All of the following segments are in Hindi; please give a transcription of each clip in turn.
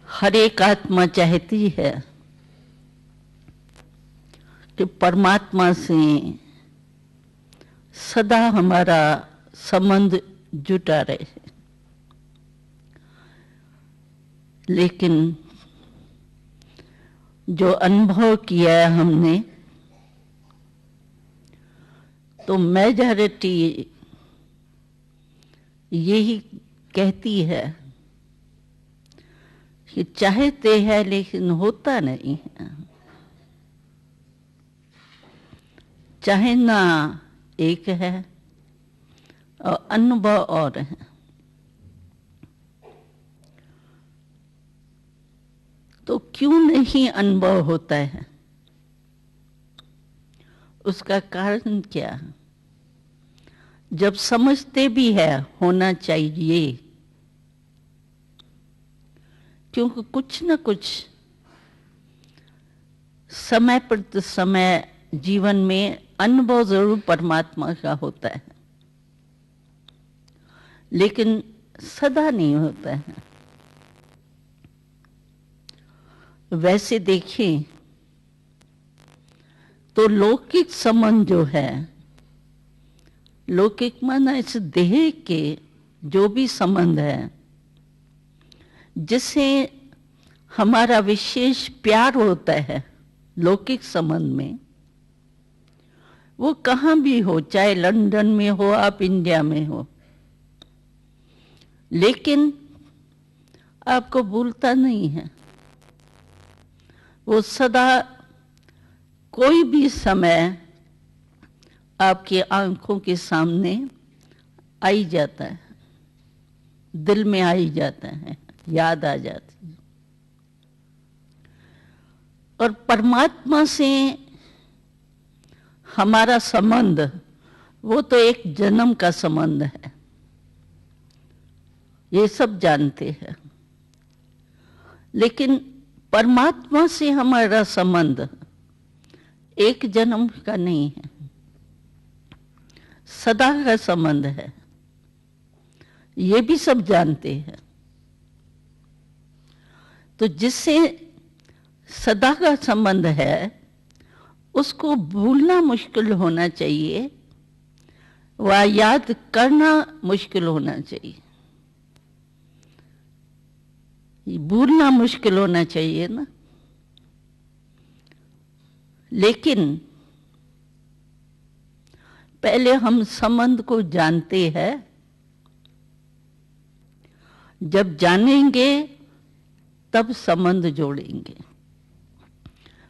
हर एक आत्मा चाहती है कि परमात्मा से सदा हमारा संबंध जुटा रहे, लेकिन जो अनुभव किया है हमने, तो मेजॉरिटी यही कहती है कि चाहते हैं लेकिन होता नहीं है। चाहना एक है और अनुभव और है। तो क्यों नहीं अनुभव होता है? उसका कारण क्या है? जब समझते भी है होना चाहिए, क्योंकि कुछ न कुछ समय पर समय जीवन में अनुभव जरूर परमात्मा का होता है, लेकिन सदा नहीं होता है। वैसे देखें तो लौकिक संबंध जो है, लौकिक माना इस देह के जो भी संबंध है, जिससे हमारा विशेष प्यार होता है लौकिक संबंध में, वो कहाँ भी हो, चाहे लंदन में हो, आप इंडिया में हो, लेकिन आपको भूलता नहीं है। वो सदा कोई भी समय आपकी आंखों के सामने आई जाता है, दिल में आई जाता है, याद आ जाती है। और परमात्मा से हमारा संबंध वो तो एक जन्म का संबंध है, ये सब जानते हैं। लेकिन परमात्मा से हमारा संबंध एक जन्म का नहीं है, सदा का संबंध है, ये भी सब जानते हैं। तो जिससे सदा का संबंध है, उसको भूलना मुश्किल होना चाहिए, वह याद करना मुश्किल होना चाहिए। भूलना मुश्किल होना चाहिए ना। लेकिन पहले हम संबंध को जानते हैं, जब जानेंगे तब संबंध जोड़ेंगे।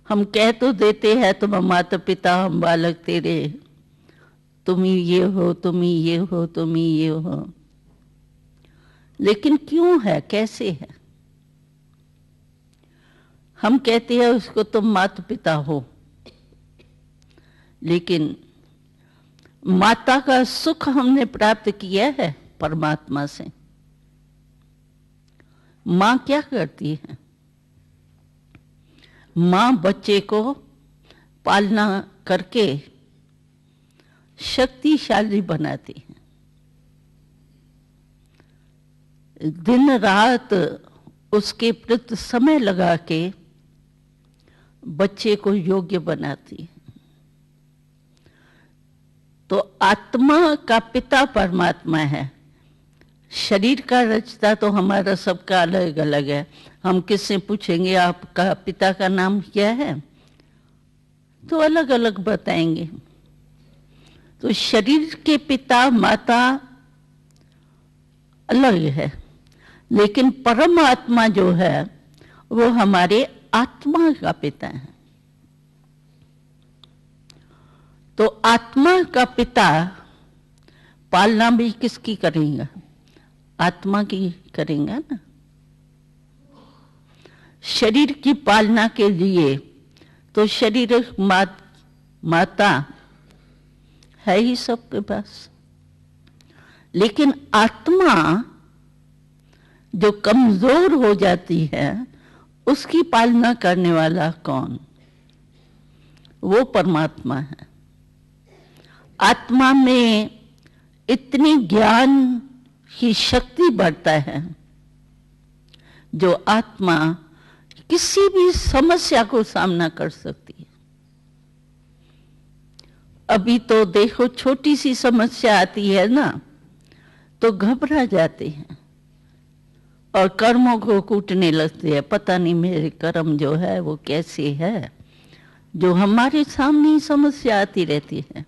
हम कह तो देते हैं तुम माता पिता हम बालक तेरे, तुम ही ये हो, तुम ही ये हो, तुम ही ये हो, लेकिन क्यों है, कैसे है? हम कहते हैं उसको तुम माता पिता हो, लेकिन माता का सुख हमने प्राप्त किया है परमात्मा से। माँ क्या करती है? माँ बच्चे को पालना करके शक्तिशाली बनाती है, दिन रात उसके प्रति समय लगा के बच्चे को योग्य बनाती है। तो आत्मा का पिता परमात्मा है। शरीर का रचता तो हमारा सबका अलग अलग है। हम किससे पूछेंगे आपका पिता का नाम क्या है, तो अलग अलग बताएंगे। तो शरीर के पिता माता अलग है, लेकिन परमात्मा जो है वो हमारे आत्मा का पिता है। तो आत्मा का पिता पालना भी किसकी करेगा? आत्मा की करेंगे ना। शरीर की पालना के लिए तो शरीर माता है ही सबके पास, लेकिन आत्मा जो कमजोर हो जाती है उसकी पालना करने वाला कौन? वो परमात्मा है। आत्मा में इतनी ज्ञान की शक्ति बढ़ता है जो आत्मा किसी भी समस्या को सामना कर सकती है। अभी तो देखो छोटी सी समस्या आती है ना तो घबरा जाते हैं और कर्मों को कूटने लगते हैं, पता नहीं मेरे कर्म जो है वो कैसे है, जो हमारे सामने ही समस्या आती रहती है।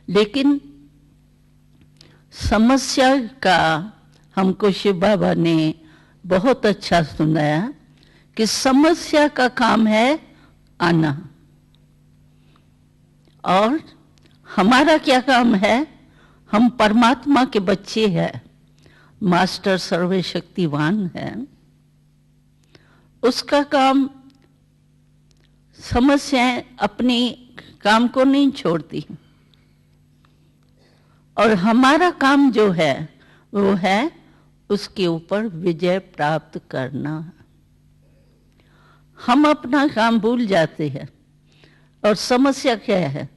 लेकिन समस्या का हमको शिव बाबा ने बहुत अच्छा सुनाया कि समस्या का काम है आना, और हमारा क्या काम है? हम परमात्मा के बच्चे हैं, मास्टर सर्वशक्तिवान है, उसका काम समस्याएं अपनी काम को नहीं छोड़ती, और हमारा काम जो है वो है उसके ऊपर विजय प्राप्त करना। हम अपना काम भूल जाते हैं, और समस्या क्या है?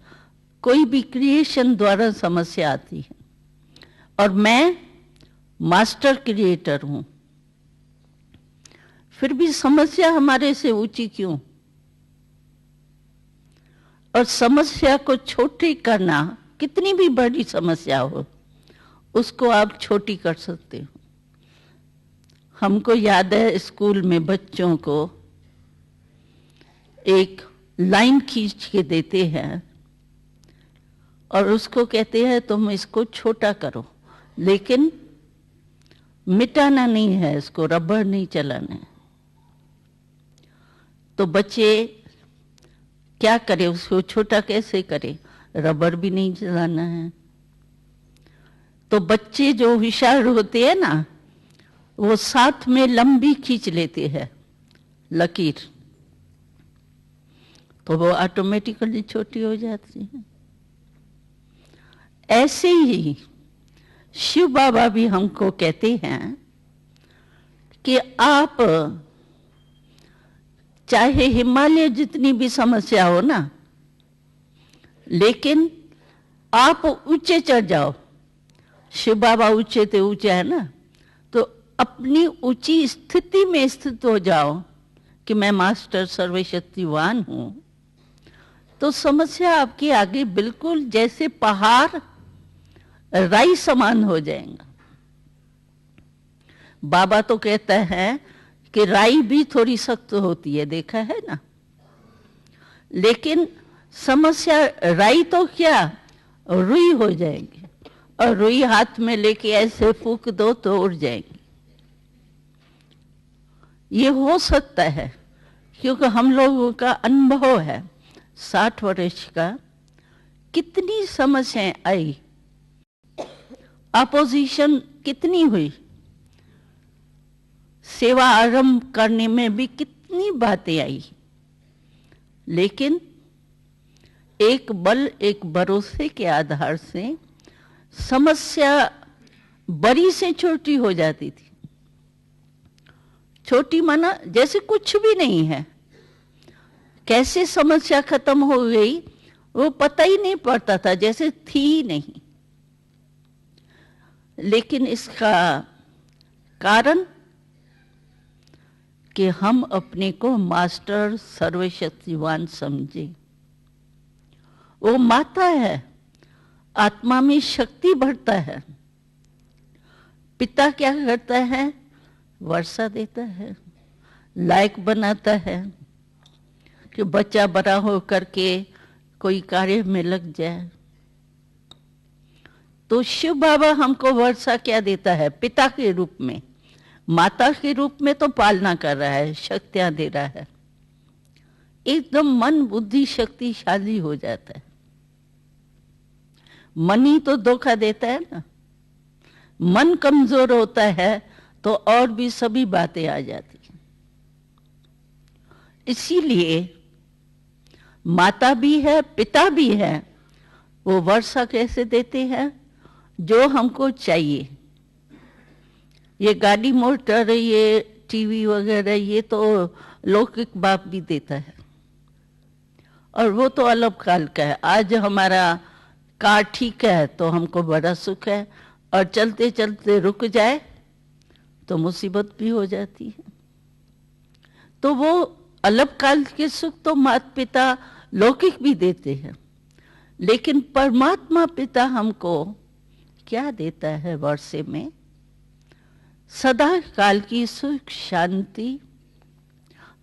कोई भी क्रिएशन द्वारा समस्या आती है, और मैं मास्टर क्रिएटर हूं, फिर भी समस्या हमारे से ऊंची क्यों? और समस्या को छोटी करना, कितनी भी बड़ी समस्या हो उसको आप छोटी कर सकते हो। हमको याद है स्कूल में बच्चों को एक लाइन खींच के देते हैं और उसको कहते हैं तुम इसको छोटा करो, लेकिन मिटाना नहीं है, इसको रबर नहीं चलाना है। तो बच्चे क्या करें, उसको छोटा कैसे करें? रबर भी नहीं चलाना है। तो बच्चे जो होशियार होते हैं ना, वो साथ में लंबी खींच लेते हैं लकीर, तो वो ऑटोमेटिकली छोटी हो जाती है। ऐसे ही शिव बाबा भी हमको कहते हैं कि आप चाहे हिमालय जितनी भी समस्या हो ना, लेकिन आप ऊंचे चढ़ जाओ। शिव बाबा ऊंचे ते ऊंचे है ना, तो अपनी ऊंची स्थिति में स्थित हो जाओ कि मैं मास्टर सर्वशक्तिवान हूं, तो समस्या आपके आगे बिल्कुल जैसे पहाड़ राई समान हो जाएगा। बाबा तो कहता है कि राई भी थोड़ी सख्त होती है, देखा है ना, लेकिन समस्या राई तो क्या रुई हो जाएगी, और रुई हाथ में लेके ऐसे फूंक दो तो उड़ जाएगी। ये हो सकता है क्योंकि हम लोगों का अनुभव है 60 वर्ष का, कितनी समस्याएं आई, अपोजिशन कितनी हुई, सेवा आरंभ करने में भी कितनी बातें आई, लेकिन एक बल एक भरोसे के आधार से समस्या बड़ी से छोटी हो जाती थी। छोटी माना जैसे कुछ भी नहीं है, कैसे समस्या खत्म हो गई वो पता ही नहीं पड़ता था, जैसे थी ही नहीं। लेकिन इसका कारण कि हम अपने को मास्टर सर्वशक्तिवान समझे। वो माता है, आत्मा में शक्ति बढ़ता है। पिता क्या करता है? वर्षा देता है, लायक बनाता है कि बच्चा बड़ा हो करके कोई कार्य में लग जाए। तो शिव बाबा हमको वर्षा क्या देता है? पिता के रूप में, माता के रूप में तो पालना कर रहा है, शक्तियां दे रहा है, एकदम मन बुद्धि शक्तिशाली हो जाता है। मन ही तो धोखा देता है ना, मन कमजोर होता है तो और भी सभी बातें आ जाती हैं। इसीलिए माता भी है, पिता भी है, वो वर्षा कैसे देते हैं? जो हमको चाहिए। ये गाड़ी मोटर, ये टीवी वगैरह, ये तो लौकिक बाप भी देता है, और वो तो अलग काल का है। आज हमारा कार ठीक है तो हमको बड़ा सुख है, और चलते चलते रुक जाए तो मुसीबत भी हो जाती है। तो वो अलग काल के सुख तो माता पिता लौकिक भी देते हैं, लेकिन परमात्मा पिता हमको क्या देता है वर्षे में? सदा काल की सुख, शांति,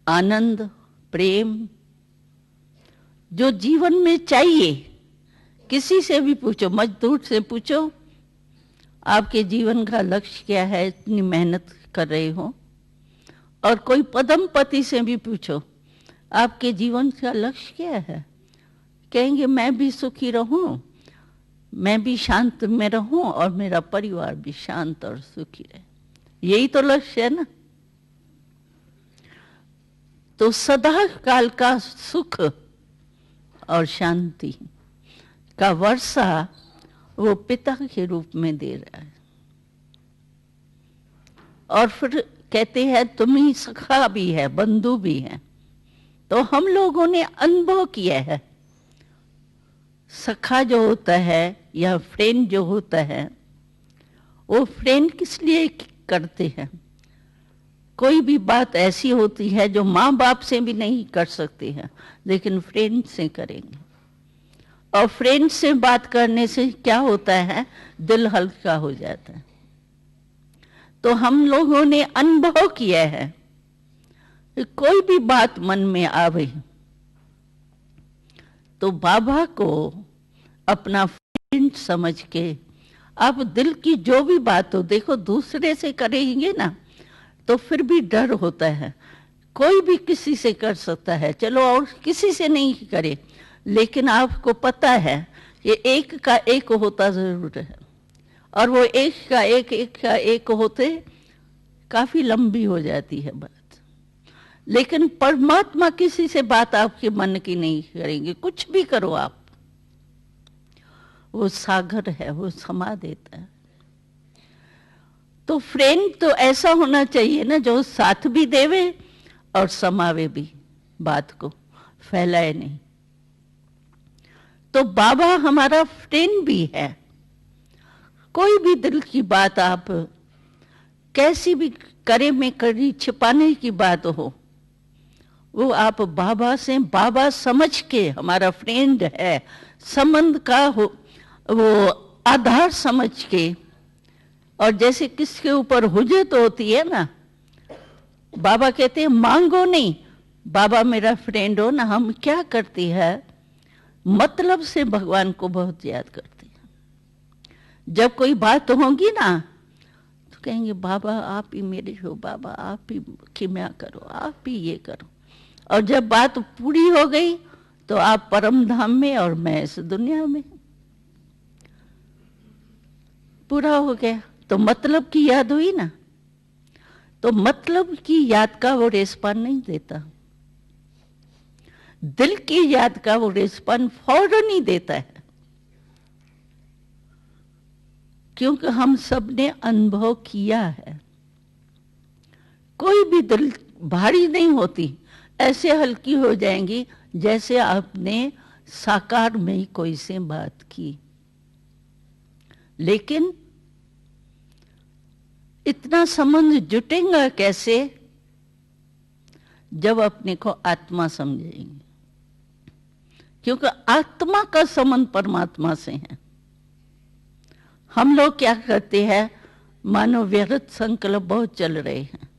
आनंद, प्रेम, जो जीवन में चाहिए। किसी से भी पूछो, मजदूर से पूछो आपके जीवन का लक्ष्य क्या है, इतनी मेहनत कर रहे हो, और कोई पदमपति से भी पूछो आपके जीवन का लक्ष्य क्या है, कहेंगे मैं भी सुखी रहूं, मैं भी शांत में रहूं, और मेरा परिवार भी शांत और सुखी रहे। यही तो लक्ष्य है ना। तो सदा काल का सुख और शांति का वर्षा वो पिता के रूप में दे रहा है। और फिर कहते हैं तुम ही सखा भी है, बंधु भी है। तो हम लोगों ने अनुभव किया है, सखा जो होता है या फ्रेंड जो होता है, वो फ्रेंड किस लिए करते हैं? कोई भी बात ऐसी होती है जो माँ बाप से भी नहीं कर सकते हैं, लेकिन फ्रेंड से करेंगे। और फ्रेंड से बात करने से क्या होता है? दिल हल्का हो जाता है। तो हम लोगों ने अनुभव किया है, कोई भी बात मन में आवे तो बाबा को अपना फ्रेंड समझ के आप दिल की जो भी बात हो, देखो दूसरे से करेंगे ना तो फिर भी डर होता है। कोई भी किसी से कर सकता है, चलो और किसी से नहीं करे, लेकिन आपको पता है ये एक का एक होता जरूर है, और वो एक का एक होते काफी लंबी हो जाती है बात। लेकिन परमात्मा किसी से बात आपके मन की नहीं करेंगे, कुछ भी करो आप, वो सागर है, वो समा देता है। तो फ्रेंड तो ऐसा होना चाहिए ना जो साथ भी देवे और समावे भी, बात को फैलाए नहीं। तो बाबा हमारा फ्रेंड भी है। कोई भी दिल की बात आप कैसी भी करे में करी छिपाने की बात हो, वो आप बाबा से, बाबा समझ के हमारा फ्रेंड है, संबंध का हो वो आधार समझ के। और जैसे किसके ऊपर हुज्जत होती है ना, बाबा कहते हैं मांगो नहीं, बाबा मेरा फ्रेंड हो ना। हम क्या करती है, मतलब से भगवान को बहुत याद करते हैं। जब कोई बात होगी ना तो कहेंगे बाबा आप ही मेरे हो, बाबा आप ही खिमा करो, आप ही ये करो। और जब बात पूरी हो गई तो आप परम धाम में और मैं इस दुनिया में, पूरा हो गया। तो मतलब की याद हुई ना। तो मतलब की याद का वो रेस्पॉन्स नहीं देता, दिल की याद का वो रेस्पॉन्स फौरन ही देता है, क्योंकि हम सब ने अनुभव किया है। कोई भी दिल भारी नहीं होती, ऐसे हल्की हो जाएंगी जैसे आपने साकार में ही कोई से बात की। लेकिन इतना संबंध जुटेगा कैसे? जब अपने को आत्मा समझेंगे, क्योंकि आत्मा का संबंध परमात्मा से है। हम लोग क्या करते हैं, मानो व्यर्थ संकल्प बहुत चल रहे हैं,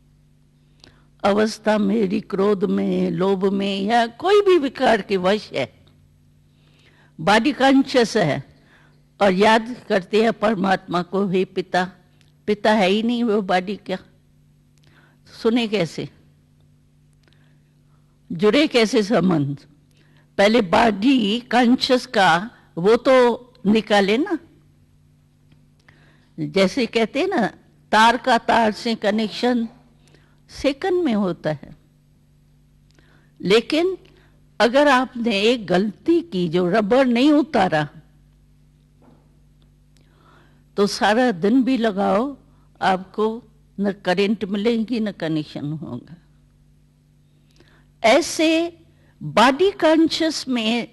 अवस्था मेरी क्रोध में, लोभ में, या कोई भी विकार के वश है, बॉडी कॉन्शियस है, और याद करते हैं परमात्मा को, हे पिता। पिता है ही नहीं वो, बॉडी क्या सुने, कैसे जुड़े, कैसे संबंध? पहले बॉडी कॉन्शियस का वो तो निकाले ना। जैसे कहते हैं ना, तार का तार से कनेक्शन सेकंड में होता है, लेकिन अगर आपने एक गलती की, जो रबर नहीं उतारा, तो सारा दिन भी लगाओ, आपको न करंट मिलेगी न कनेक्शन होगा। ऐसे बॉडी कॉन्शियस में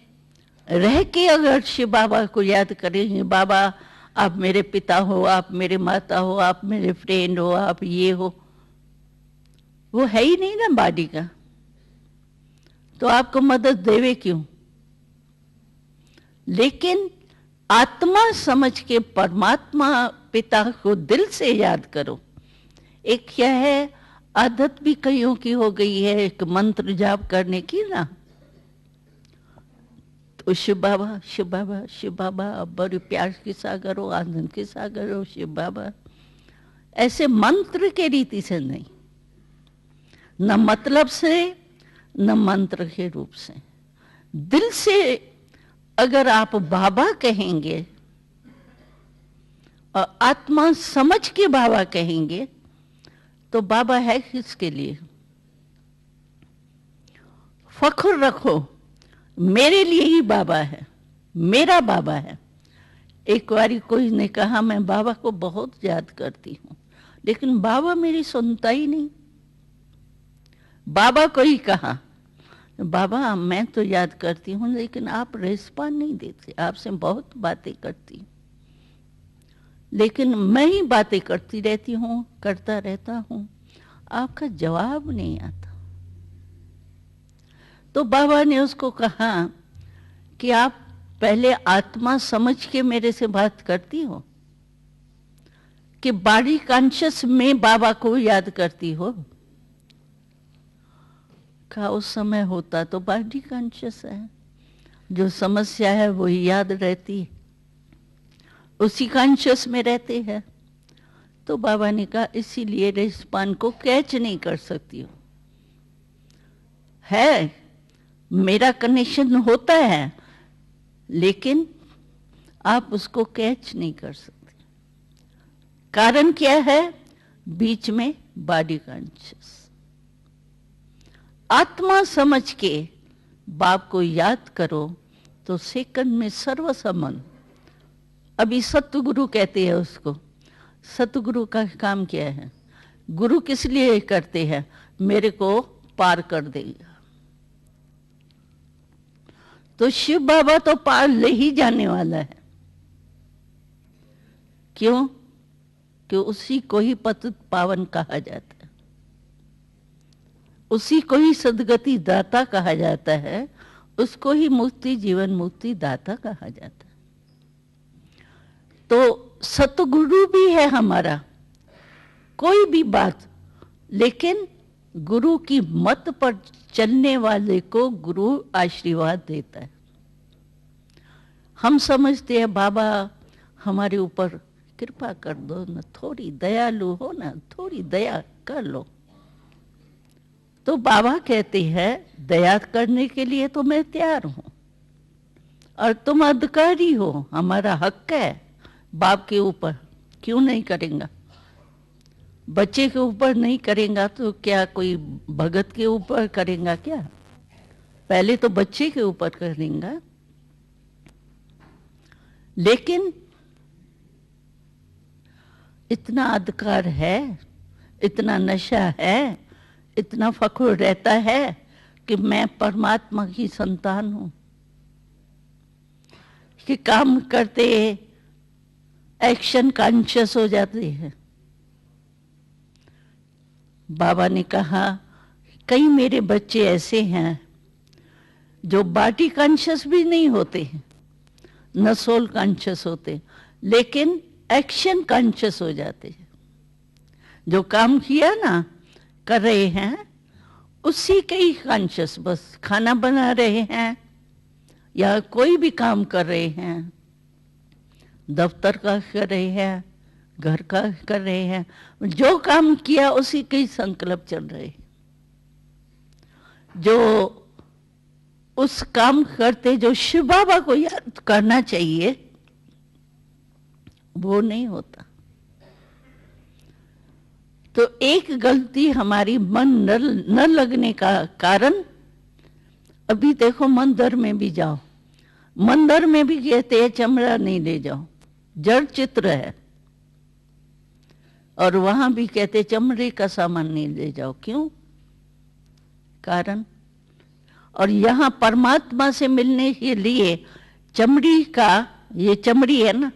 रह के अगर शिव बाबा को याद करेंगे, बाबा आप मेरे पिता हो, आप मेरे माता हो, आप मेरे फ्रेंड हो, आप ये हो, वो है ही नहीं ना बॉडी का, तो आपको मदद देवे क्यों? लेकिन आत्मा समझ के परमात्मा पिता को दिल से याद करो। एक क्या है, आदत भी कईयों की हो गई है एक मंत्र जाप करने की ना, तो शिव बाबा शिव बाबा शिव बाबा, बड़े प्यार के सागर हो, आनंद के सागर हो शिव बाबा, ऐसे मंत्र के रीति से नहीं, न मतलब से न मंत्र के रूप से, दिल से अगर आप बाबा कहेंगे और आत्मा समझ के बाबा कहेंगे, तो बाबा है किसके लिए? फख्र रखो, मेरे लिए ही बाबा है, मेरा बाबा है। एक बारी कोई ने कहा, मैं बाबा को बहुत याद करती हूँ, लेकिन बाबा मेरी सुनता ही नहीं। बाबा को ही कहा, बाबा मैं तो याद करती हूँ, लेकिन आप रिस्पॉन्ड नहीं देते, आपसे बहुत बातें करती हूँ, लेकिन मैं ही बातें करती रहती हूँ, करता रहता हूँ, आपका जवाब नहीं आता। तो बाबा ने उसको कहा कि आप पहले आत्मा समझ के मेरे से बात करती हो कि बॉडी कॉन्शियस में बाबा को याद करती हो? कहा उस समय होता तो बॉडी कॉन्शियस है, जो समस्या है वही याद रहती है, उसी कॉन्शियस में रहते हैं। तो बाबा ने कहा इसीलिए रिस्पॉन्ड को कैच नहीं कर सकती हो। है मेरा कनेक्शन होता है, लेकिन आप उसको कैच नहीं कर सकते। कारण क्या है? बीच में बॉडी कॉन्शियस। आत्मा समझ के बाप को याद करो तो सेकंड में सर्वसमन। अभी सतगुरु कहते हैं उसको। सतगुरु का काम क्या है? गुरु किस लिए करते हैं? मेरे को पार कर देगा। तो शिव बाबा तो पार ले ही जाने वाला है। क्यों? कि उसी को ही पतित पावन कहा जाता है, उसी को ही सदगति दाता कहा जाता है, उसको ही मुक्ति जीवन मुक्ति दाता कहा जाता है। तो सतगुरु भी है हमारा, कोई भी बात, लेकिन गुरु की मत पर चलने वाले को गुरु आशीर्वाद देता है। हम समझते हैं बाबा हमारे ऊपर कृपा कर दो ना, थोड़ी दयालु हो ना, थोड़ी दया कर लो। तो बाबा कहते हैं दया करने के लिए तो मैं तैयार हूं, और तुम अधिकारी हो, हमारा हक है बाप के ऊपर। क्यों नहीं करेंगे? बच्चे के ऊपर नहीं करेंगे तो क्या कोई भगत के ऊपर करेंगे क्या? पहले तो बच्चे के ऊपर करेंगे। लेकिन इतना अधिकार है, इतना नशा है, इतना फख्र रहता है कि मैं परमात्मा की संतान हूं, कि काम करते एक्शन कॉन्शियस हो जाते हैं। बाबा ने कहा कई मेरे बच्चे ऐसे हैं जो बॉडी कॉन्शियस भी नहीं होते, न सोल कॉन्शियस होते, लेकिन एक्शन कॉन्शियस हो जाते हैं। जो काम किया ना, कर रहे हैं, उसी के ही कॉन्शियस, बस खाना बना रहे हैं या कोई भी काम कर रहे हैं, दफ्तर का कर रहे हैं, घर का कर रहे हैं, जो काम किया उसी के ही संकल्प चल रहे। जो उस काम करते जो शिव बाबा को याद करना चाहिए, वो नहीं होता। तो एक गलती हमारी मन न लगने का कारण, अभी देखो मंदिर में भी जाओ, मंदिर में भी कहते हैं चमड़ा नहीं ले जाओ, जड़ चित्र है, और वहां भी कहते चमड़े का सामान नहीं ले जाओ। क्यों? कारण। और यहां परमात्मा से मिलने के लिए चमड़ी का, ये चमड़ी है ना,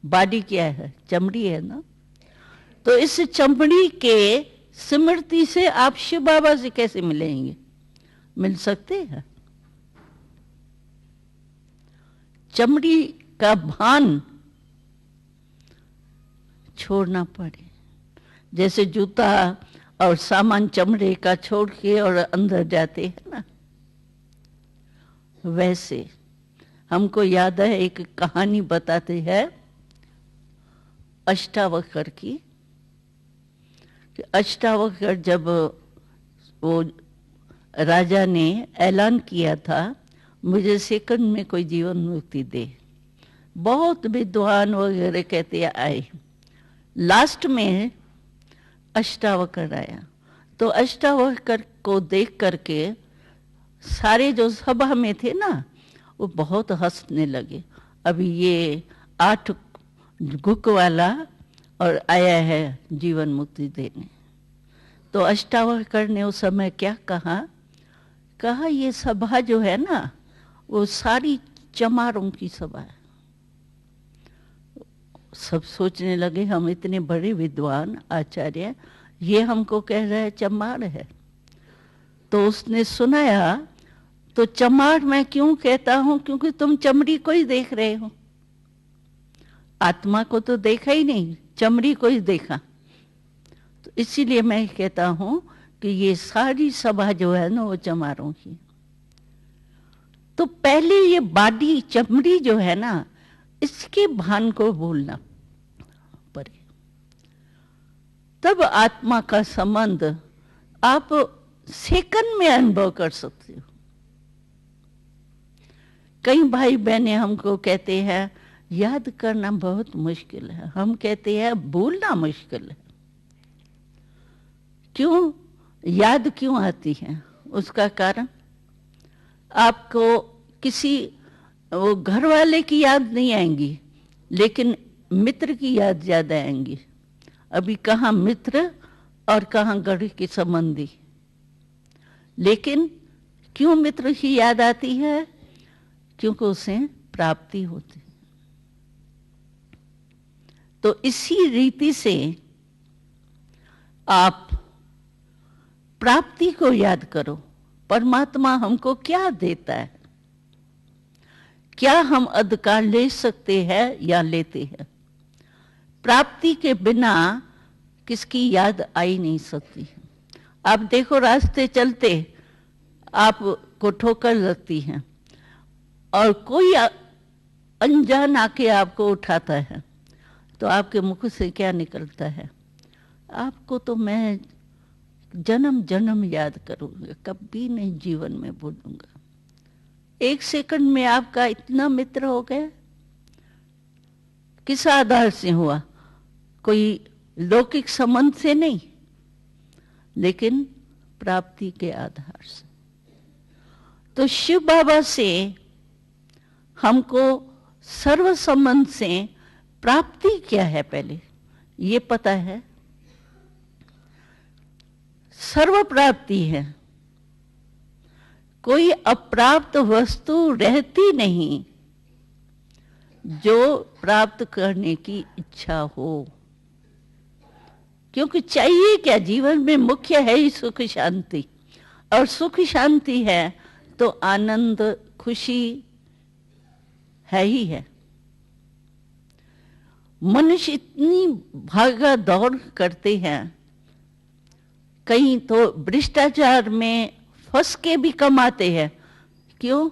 बॉडी क्या है? चमड़ी है ना। तो इस चमड़ी के स्मृति से आप शिव बाबा से कैसे मिलेंगे? मिल सकते हैं? चमड़ी का भान छोड़ना पड़े। जैसे जूता और सामान चमड़े का छोड़ के और अंदर जाते हैं ना, वैसे हमको याद है एक कहानी बताते हैं अष्टावक्र की, कि अष्टावक्र जब वो राजा ने ऐलान किया था मुझे सेकंड में कोई जीवन मुक्ति दे, बहुत विद्वान वगैरह कहते आए, लास्ट में अष्टावक्र आया। तो अष्टावक्र को देख करके सारे जो सभा में थे ना, वो बहुत हंसने लगे। अभी ये 8 घुक वाला और आया है जीवन मुक्ति देने। तो अष्टावक्र ने उस समय क्या कहा ये सभा जो है ना, वो सारी चमारों की सभा है। सब सोचने लगे हम इतने बड़े विद्वान आचार्य, ये हमको कह रहे हैं चमार है। तो उसने सुनाया, तो चमार मैं क्यों कहता हूं? क्योंकि तुम चमड़ी को ही देख रहे हो, आत्मा को तो देखा ही नहीं, चमड़ी को ही देखा। तो इसीलिए मैं कहता हूं कि ये सारी सभा जो है ना, वो चमारों की। तो पहले ये बॉडी चमड़ी जो है ना, इसके भान को भूलना पड़े, तब आत्मा का संबंध आप सेकंड में अनुभव कर सकते हो। कई भाई बहनें हमको कहते हैं याद करना बहुत मुश्किल है, हम कहते हैं भूलना मुश्किल है। क्यों याद क्यों आती है? उसका कारण आपको किसी वो घर वाले की याद नहीं आएंगी, लेकिन मित्र की याद ज्यादा आएंगी। अभी कहाँ मित्र और कहाँ गढ़ के संबंधी, लेकिन क्यों मित्र की याद आती है? क्योंकि उसे प्राप्ति होती। तो इसी रीति से आप प्राप्ति को याद करो। परमात्मा हमको क्या देता है, क्या हम अधिकार ले सकते हैं या लेते हैं? प्राप्ति के बिना किसकी याद आ ही नहीं सकती। आप देखो रास्ते चलते आपको ठोकर लगती है और कोई अनजान आके आपको उठाता है, तो आपके मुख से क्या निकलता है? आपको तो मैं जन्म जन्म याद करूंगा, कभी नहीं जीवन में भूलूंगा। 1 सेकंड में आपका इतना मित्र हो गया। किस आधार से हुआ? कोई लौकिक संबंध से नहीं, लेकिन प्राप्ति के आधार से। तो शिव बाबा से हमको सर्व संबंध से प्राप्ति क्या है पहले ये पता है। सर्व प्राप्ति है, कोई अप्राप्त वस्तु रहती नहीं जो प्राप्त करने की इच्छा हो। क्योंकि चाहिए क्या? जीवन में मुख्य है ही सुख शांति, और सुख शांति है तो आनंद खुशी है ही है। मनुष्य इतनी भागा दौड़ करते हैं, कहीं तो भ्रष्टाचार में फंस के भी कमाते हैं। क्यों?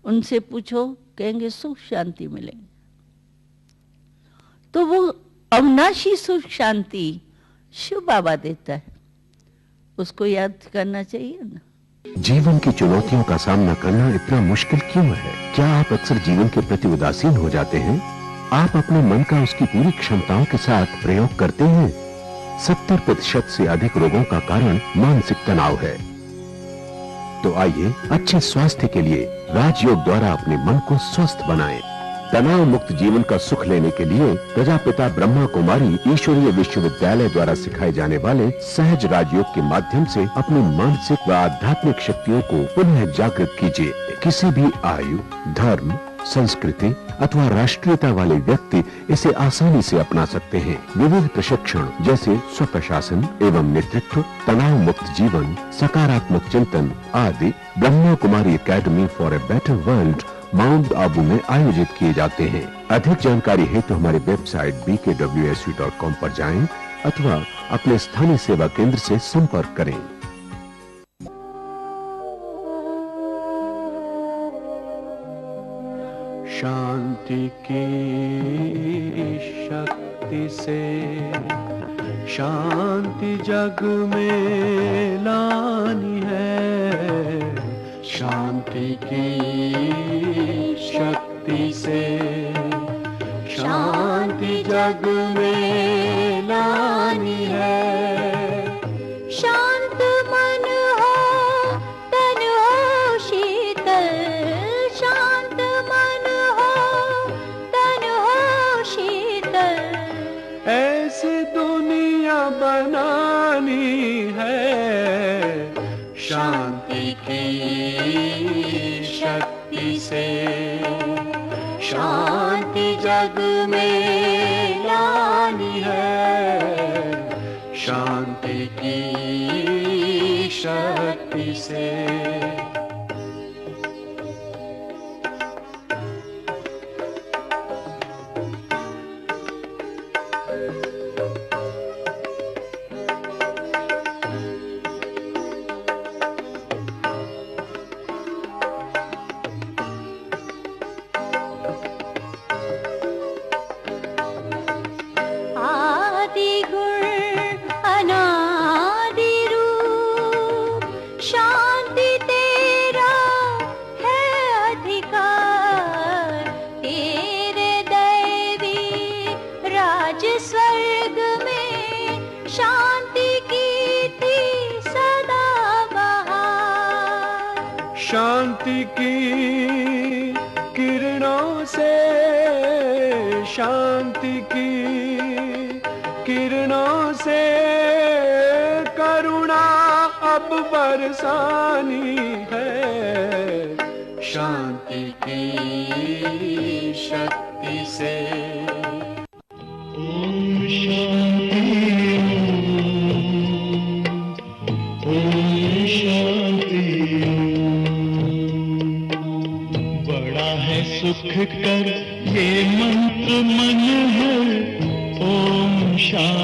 उनसे पूछो, कहेंगे सुख शांति मिलेंगे। तो वो अविनाशी सुख शांति शिव बाबा देता है, उसको याद करना चाहिए ना। जीवन की चुनौतियों का सामना करना इतना मुश्किल क्यों है? क्या आप अक्सर जीवन के प्रति उदासीन हो जाते हैं? आप अपने मन का उसकी पूरी क्षमताओं के साथ प्रयोग करते हैं 70% से अधिक रोगों का कारण मानसिक तनाव है। तो आइए अच्छे स्वास्थ्य के लिए राजयोग द्वारा अपने मन को स्वस्थ बनाएं। तनाव मुक्त जीवन का सुख लेने के लिए प्रजापिता ब्रह्मा कुमारी ईश्वरीय विश्वविद्यालय द्वारा सिखाए जाने वाले सहज राजयोग के माध्यम से अपनी मानसिक व आध्यात्मिक शक्तियों को पुनः जागृत कीजिए। किसी भी आयु, धर्म, संस्कृति अथवा राष्ट्रीयता वाले व्यक्ति इसे आसानी से अपना सकते हैं। विविध प्रशिक्षण जैसे स्वप्रशासन एवं नेतृत्व, तनाव मुक्त जीवन, सकारात्मक चिंतन आदि Brahma Kumari academy for a better world mount Abu में आयोजित किए जाते हैं। अधिक जानकारी हेतु हमारे वेबसाइट bkwsu.com पर जाएं अथवा अपने स्थानीय सेवा केंद्र से संपर्क करें। शांति की शक्ति से शांति जग में लानी है। शांति की शक्ति से शांति जग में लानी है। शांत मन हो तन हो शीतल, शांत मन हो तन हो शीतल, ऐसी दुनिया बनानी है। शांति की शक्ति से शांति जग में लानी है। शांति की शक्ति से शांति की किरणों से, शांति की किरणों से करुणा अब बरसानी है। शांति की शक्ति से ओम शांति, ओम शांति। सुख कर ये मंत्र मन है। ओम शांति।